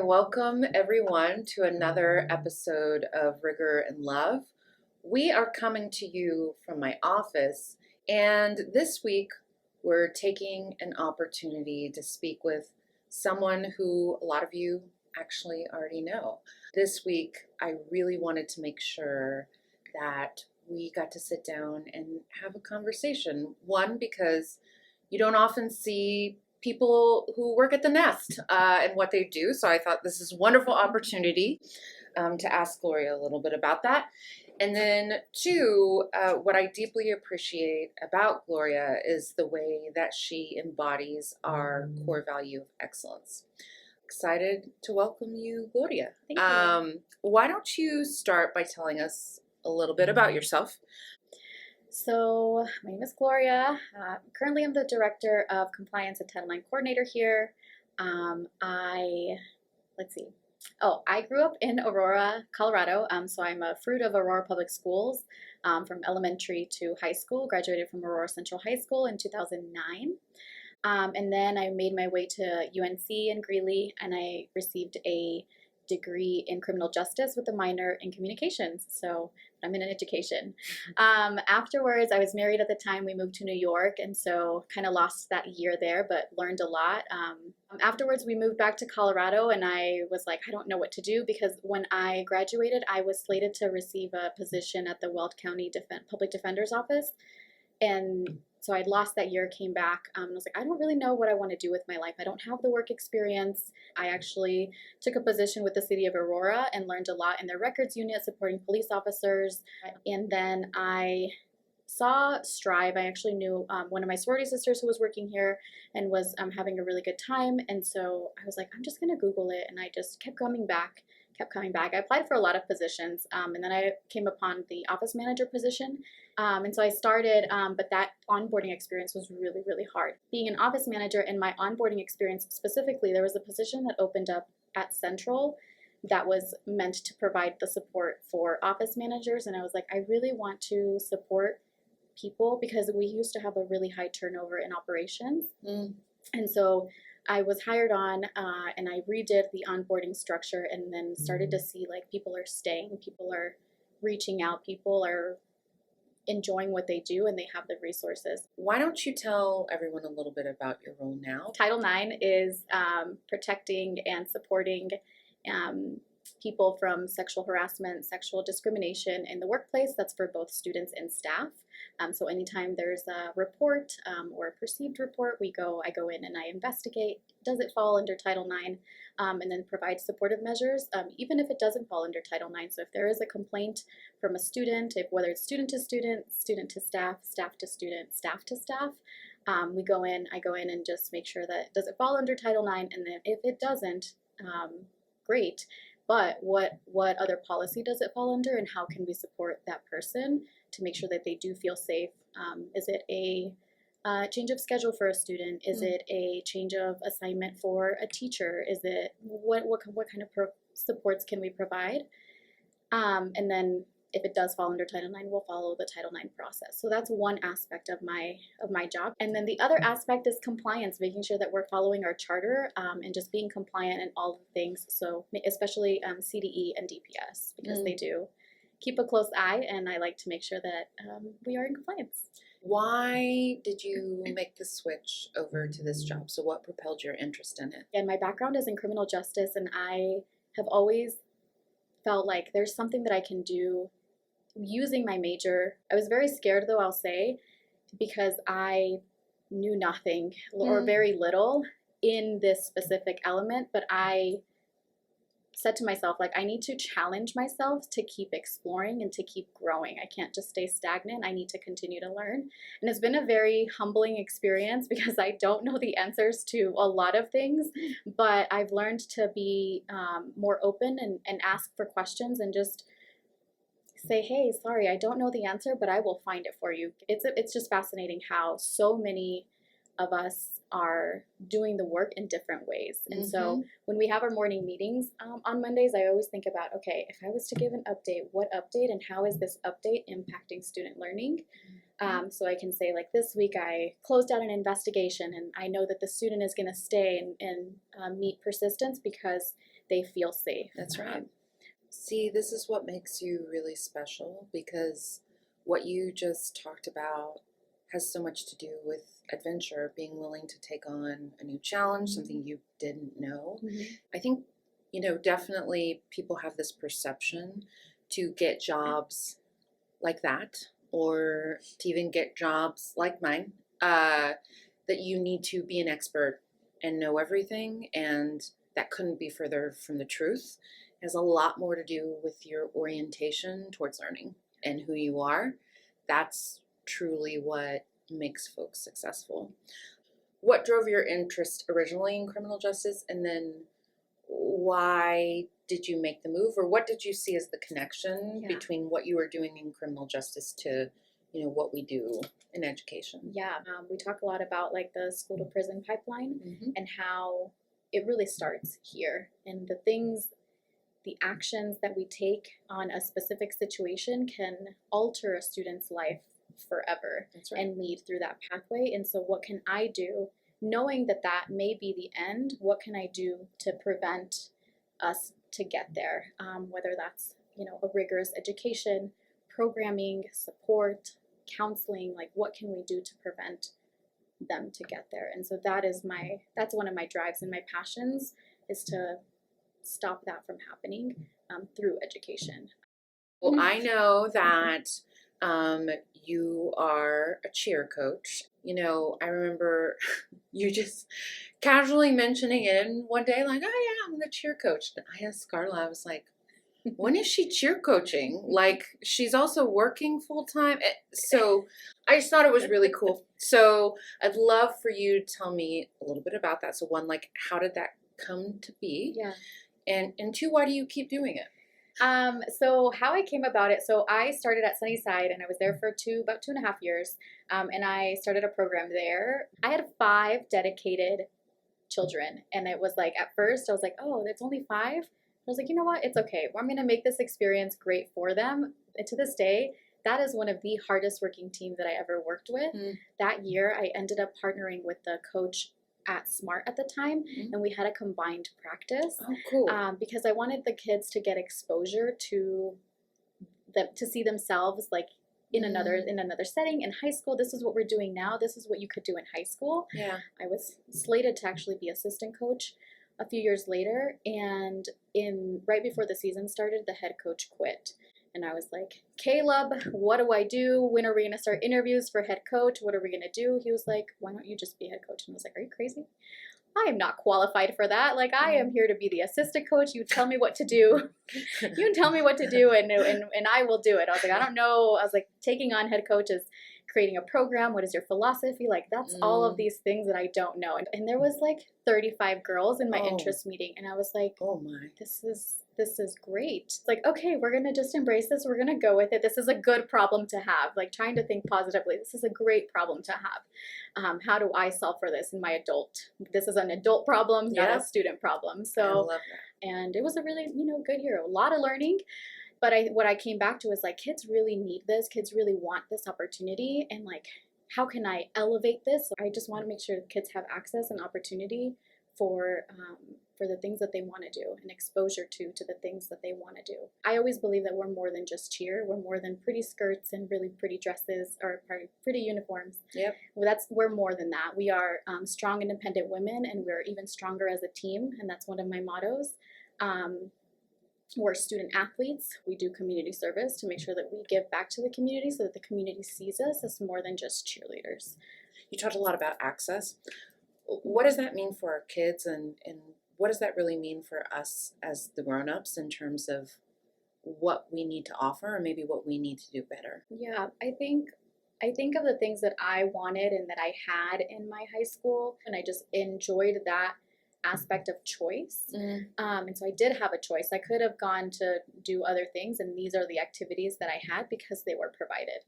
welcome everyone to another episode of Rigor and Love. We are coming to you from my office, and this week we're taking an opportunity to speak with someone who a lot of you actually already know. This week, I really wanted to make sure that we got to sit down and have a conversation. One, because you don't often see people who work at the Nest and what they do. So I thought this is a wonderful opportunity to ask Gloria a little bit about that. And then two, what I deeply appreciate about Gloria is the way that she embodies our core value of excellence. Excited to welcome you, Gloria. Thank you. Why don't you start by telling us a little bit about yourself? So my name is Gloria. Currently I'm the Director of Compliance and Title IX Coordinator here. I grew up in Aurora, Colorado. So I'm a fruit of Aurora Public Schools from elementary to high school. Graduated from Aurora Central High School in 2009. And then I made my way to UNC in Greeley, and I received a degree in criminal justice with a minor in communications. So I'm in education. Afterwards, I was married at the time. We moved to New York, and so kind of lost that year there, but learned a lot. Afterwards, we moved back to Colorado, and I was like, I don't know what to do, because when I graduated, I was slated to receive a position at the Weld County Public Defender's Office. And so I'd lost that year, came back, and I was like, I don't really know what I want to do with my life. I don't have the work experience. I actually took a position with the city of Aurora and learned a lot in their records unit supporting police officers. And then I saw Strive. I actually knew one of my sorority sisters who was working here and was having a really good time. And so I was like, I'm just going to Google it. And I just kept coming back. I applied for a lot of positions, and then I came upon the office manager position. And so I started, but that onboarding experience was really, really hard. Being an office manager, in my onboarding experience specifically, there was a position that opened up at Central that was meant to provide the support for office managers. And I was like, I really want to support people, because we used to have a really high turnover in operations. And so I was hired on, and I redid the onboarding structure, and then started to see like people are staying, people are reaching out, people are enjoying what they do, and they have the resources. Why don't you tell everyone a little bit about your role now? Title IX is protecting and supporting people from sexual harassment, sexual discrimination in the workplace. That's for both students and staff. So anytime there's a report or a perceived report, I go in and I investigate. Does it fall under Title IX? And then provide supportive measures, even if it doesn't fall under Title IX. So if there is a complaint from a student, whether it's student to student, student to staff, staff to student, staff to staff, I go in and just make sure that does it fall under Title IX, and then if it doesn't, great. But what other policy does it fall under, and how can we support that person to make sure that they do feel safe? Is it a change of schedule for a student? Is it a change of assignment for a teacher? Is it what kind of supports can we provide? And then if it does fall under Title IX, we'll follow the Title IX process. So that's one aspect of my job. And then the other aspect is compliance, making sure that we're following our charter and just being compliant in all the things. So especially CDE and DPS, because they do keep a close eye, and I like to make sure that we are in compliance. Why did you make the switch over to this job? So what propelled your interest in it? And my background is in criminal justice, and I have always felt like there's something that I can do using my major. I was very scared, though, I'll say, because I knew nothing or very little in this specific element, but I said to myself, like, I need to challenge myself to keep exploring and to keep growing. I can't just stay stagnant. I need to continue to learn. And it's been a very humbling experience, because I don't know the answers to a lot of things, but I've learned to be more open and ask for questions, and just say, hey, sorry, I don't know the answer, but I will find it for you. It's just fascinating how so many of us are doing the work in different ways. And so when we have our morning meetings on Mondays, I always think about, okay, if I was to give an update, what update, and how is this update impacting student learning? So I can say, like, this week I closed out an investigation, and I know that the student is going to stay and meet persistence because they feel safe. That's right. See, this is what makes you really special, because what you just talked about has so much to do with adventure, being willing to take on a new challenge, something you didn't know. I think, definitely people have this perception to get jobs like that, or to even get jobs like mine, that you need to be an expert and know everything, and that couldn't be further from the truth. It has a lot more to do with your orientation towards learning and who you are. That's truly what makes folks successful. What drove your interest originally in criminal justice, and then why did you make the move, or what did you see as the connection between what you were doing in criminal justice to, what we do in education? Yeah, we talk a lot about like the school to prison pipeline and how it really starts here, and the actions that we take on a specific situation can alter a student's life forever. That's right. And lead through that pathway. And so what can I do, knowing that that may be the end, what can I do to prevent us to get there? Whether that's, a rigorous education, programming, support, counseling, like what can we do to prevent them to get there? And so that's one of my drives and my passions, is to stop that from happening through education. Well, I know that you are a cheer coach. I remember you just casually mentioning it one day, like, oh yeah, I'm the cheer coach. And I asked Carla, I was like, when is she cheer coaching? Like, she's also working full time. So I just thought it was really cool. So I'd love for you to tell me a little bit about that. So one, like, how did that come to be? Yeah. And two, why do you keep doing it? So how I came about it, so I started at Sunnyside, and I was there for about 2.5 years, and I started a program there. I had 5 dedicated children, and it was like, at first I was like, oh, it's only 5? I was like, you know what, it's okay. I'm going to make this experience great for them. And to this day, that is one of the hardest working teams that I ever worked with. That year, I ended up partnering with the coach at SMART at the time, and we had a combined practice. Oh, cool. Because I wanted the kids to get exposure to see themselves like in another setting. In high school, this is what we're doing now. This is what you could do in high school. Yeah. I was slated to actually be assistant coach a few years later, and right before the season started, the head coach quit. And I was like, Caleb, what do I do? When are we going to start interviews for head coach? What are we going to do? He was like, why don't you just be head coach? And I was like, are you crazy? I am not qualified for that. Like, I am here to be the assistant coach. You tell me what to do. You tell me what to do, and I will do it. I was like, I don't know. I was like, taking on head coach is creating a program. What is your philosophy? Like, that's all of these things that I don't know. And there was like 35 girls in my interest meeting. And I was like, oh my, this is great. It's like, okay, we're going to just embrace this. We're going to go with it. This is a good problem to have. Like, trying to think positively. This is a great problem to have. How do I solve for this in my this is an adult problem, not a student problem. So, I love that. And it was a really, good year. A lot of learning. But what I came back to is like, kids really need this. Kids really want this opportunity. And like, how can I elevate this? I just want to make sure kids have access and opportunity for the things that they want to do, and exposure to the things that they want to do. I always believe that we're more than just cheer. We're more than pretty skirts and really pretty dresses, or pretty uniforms. Yep. We're more than that. We are strong, independent women, and we're even stronger as a team. And that's one of my mottos. We're student athletes. We do community service to make sure that we give back to the community, so that the community sees us as more than just cheerleaders. You talked a lot about access. What does that mean for our kids, and what does that really mean for us as the grown-ups in terms of what we need to offer, or maybe what we need to do better? Yeah, I think of the things that I wanted and that I had in my high school, and I just enjoyed that aspect of choice. And so I did have a choice. I could have gone to do other things, and these are the activities that I had because they were provided.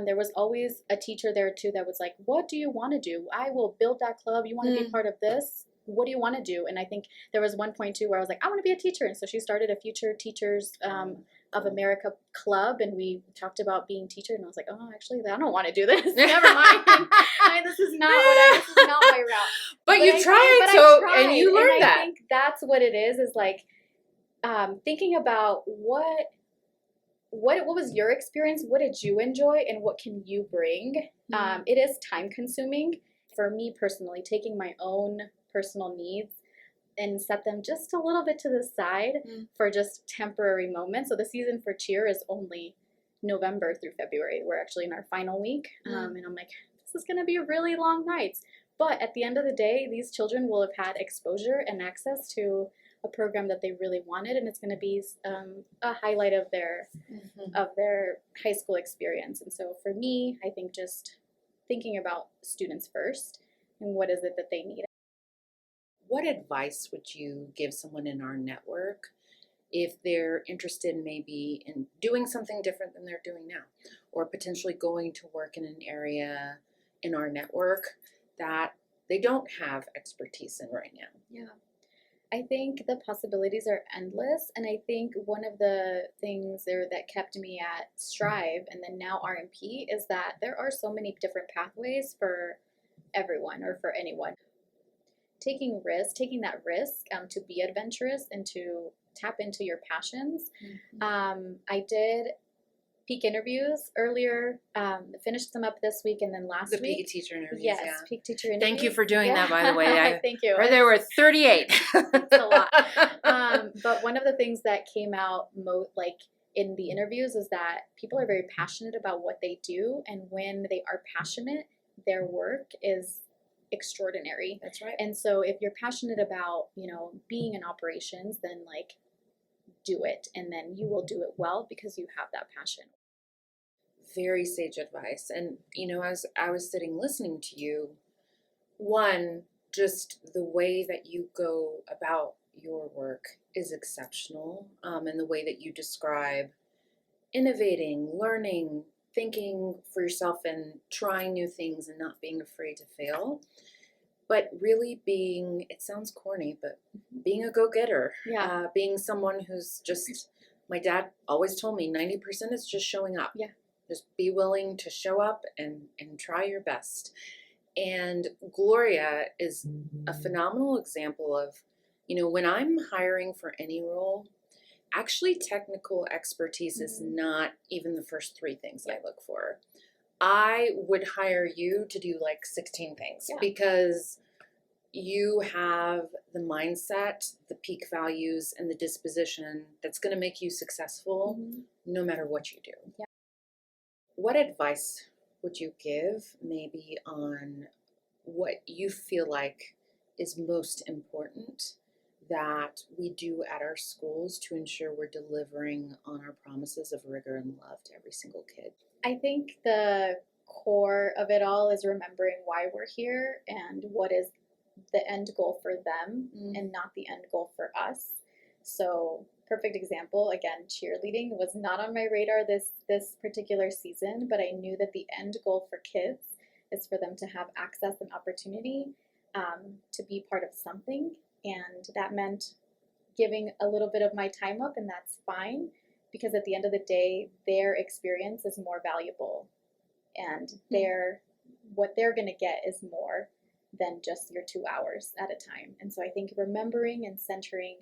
There was always a teacher there too that was like, what do you want to do? I will build that club. You want to be part of this? What do you want to do? And I think there was one point too where I was like, I want to be a teacher. And so she started a Future Teachers of America club, and we talked about being teacher. And I was like, oh, actually, I don't want to do this. Never mind. This is not this is not my route. But you tried, and you learned that. I think that's what it is like, thinking about what was your experience? What did you enjoy, and what can you bring? It is time consuming for me personally. Taking my own personal needs and set them just a little bit to the side for just temporary moments. So the season for cheer is only November through February. We're actually in our final week, and I'm like, this is going to be really long nights. But at the end of the day, these children will have had exposure and access to a program that they really wanted, and it's going to be a highlight of their high school experience. And so for me, I think just thinking about students first and what is it that they need. What advice would you give someone in our network if they're interested maybe in doing something different than they're doing now, or potentially going to work in an area in our network that they don't have expertise in right now? Yeah. I think the possibilities are endless, and I think one of the things there that kept me at Strive and then now RMP is that there are so many different pathways for everyone or for anyone. Taking that risk to be adventurous and to tap into your passions. I did peak interviews earlier, finished them up this week and then last week. The peak teacher interviews, yes, yeah. Peak teacher interviews. Thank you for doing that, by the way. Thank you. Or there were 38. It's a lot. But one of the things that came out in the interviews is that people are very passionate about what they do, and when they are passionate, their work is extraordinary. That's right. And so if you're passionate about, being in operations, then do it, and then you will do it well because you have that passion. Very sage advice. And, as I was sitting listening to you, one, just the way that you go about your work is exceptional. And the way that you describe innovating, learning, thinking for yourself and trying new things and not being afraid to fail. But really being, it sounds corny, but being a go-getter. Yeah. Being someone who's just, my dad always told me 90% is just showing up. Yeah. Just be willing to show up and try your best. And Gloria is a phenomenal example of, when I'm hiring for any role, actually technical expertise is not even the first 3 things I look for. I would hire you to do 16 things because you have the mindset, the peak values, and the disposition that's going to make you successful no matter what you do. Yeah. What advice would you give maybe on what you feel like is most important that we do at our schools to ensure we're delivering on our promises of rigor and love to every single kid? I think the core of it all is remembering why we're here and what is the end goal for them and not the end goal for us. So, perfect example, again, cheerleading was not on my radar this particular season, but I knew that the end goal for kids is for them to have access and opportunity to be part of something. And that meant giving a little bit of my time up, and that's fine, because at the end of the day, their experience is more valuable, and what they're going to get is more than just your 2 hours at a time. And so I think remembering and centering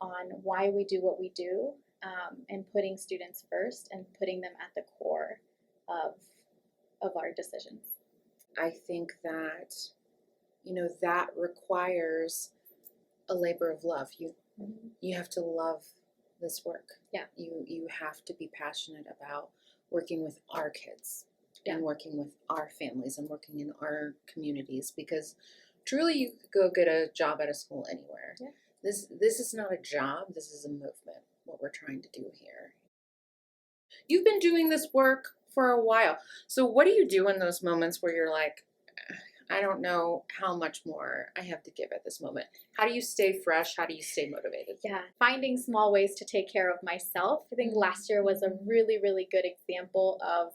on why we do what we do, and putting students first and putting them at the core of our decisions. I think that, that requires a labor of love. You have to love this work. Yeah. You have to be passionate about working with our kids and working with our families and working in our communities, because truly you could go get a job at a school anywhere. Yeah. This is not a job. This is a movement, what we're trying to do here. You've been doing this work for a while. So what do you do in those moments where you're like, I don't know how much more I have to give at this moment? How do you stay fresh? How do you stay motivated? Yeah, finding small ways to take care of myself. I think last year was a really, really good example of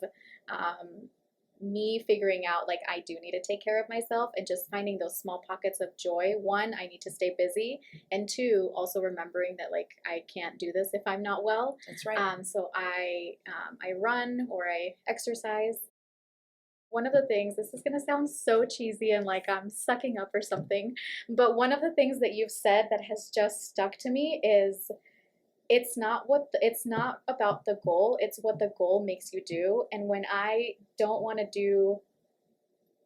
me figuring out I do need to take care of myself, and just finding those small pockets of joy. 1, I need to stay busy, and 2, also remembering that I can't do this if I'm not well. That's right. So I run or I exercise. One of the things, this is going to sound so cheesy and like I'm sucking up or something, but one of the things that you've said that has just stuck to me is it's not it's not about the goal, it's what the goal makes you do. And when I don't want to do,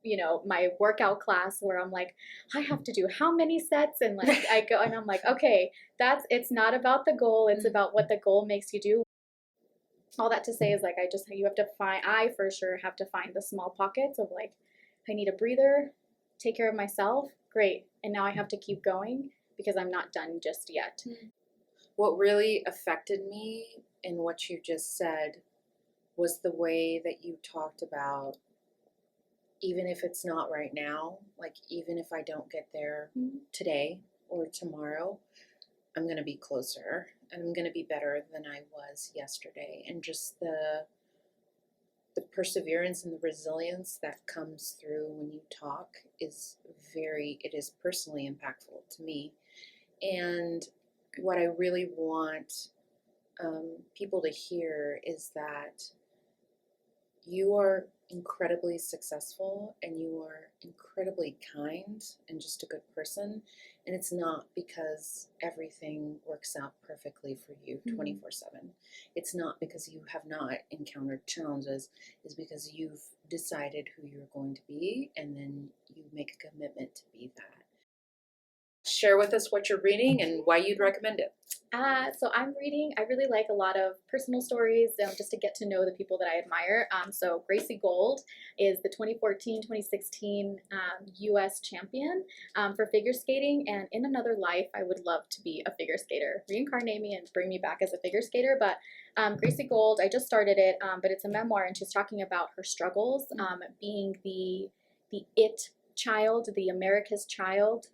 you know, my workout class where I'm like, I have to do how many sets, and like I go and I'm like, okay, it's not about the goal, it's about what the goal makes you do. All that to say is like, you have to find, I for sure have to find the small pockets of like, I need a breather, take care of myself, great, and now I have to keep going because I'm not done just yet. What really affected me in what you just said was the way that you talked about, even if it's not right now, like even if I don't get there today or tomorrow, I'm going to be closer and I'm going to be better than I was yesterday. And just the perseverance and the resilience that comes through when you talk it is personally impactful to me. And what I really want people to hear is that you are incredibly successful and you are incredibly kind and just a good person. And it's not because everything works out perfectly for you 24/7. It's not because you have not encountered challenges. It's because you've decided who you're going to be and then you make a commitment to be that. Share with us what you're reading and why you'd recommend it. So I really like a lot of personal stories just to get to know the people that I admire. So Gracie Gold is the 2014-2016 U.S. champion for figure skating. And in another life, I would love to be a figure skater. Reincarnate me and bring me back as a figure skater. But Gracie Gold, I just started it, but it's a memoir, and she's talking about her struggles being the it child, the America's child,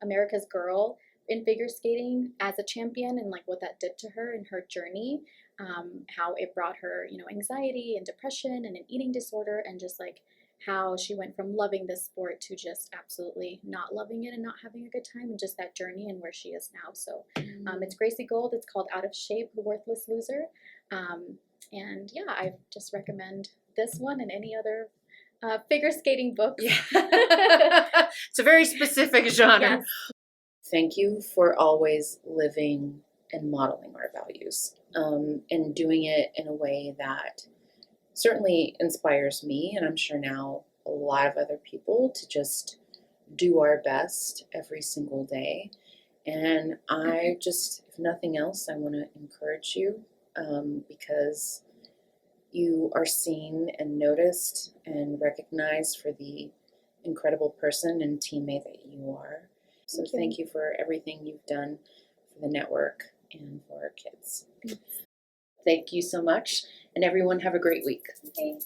America's girl in figure skating as a champion, and like what that did to her in her journey, how it brought her, you know, anxiety and depression and an eating disorder, and just like how she went from loving this sport to just absolutely not loving it and not having a good time, and just that journey and where she is now. So it's Gracie Gold. It's called Out of Shape, The Worthless Loser. And yeah, I just recommend this one and any other figure skating books. Yeah. It's a very specific genre. Yes. Thank you for always living and modeling our values, and doing it in a way that certainly inspires me, and I'm sure now a lot of other people, to just do our best every single day. And I just, if nothing else, I want to encourage you, because you are seen and noticed and recognized for the incredible person and teammate that you are. So thank you for everything you've done for the network and for our kids. Thank you so much, and everyone have a great week. Okay.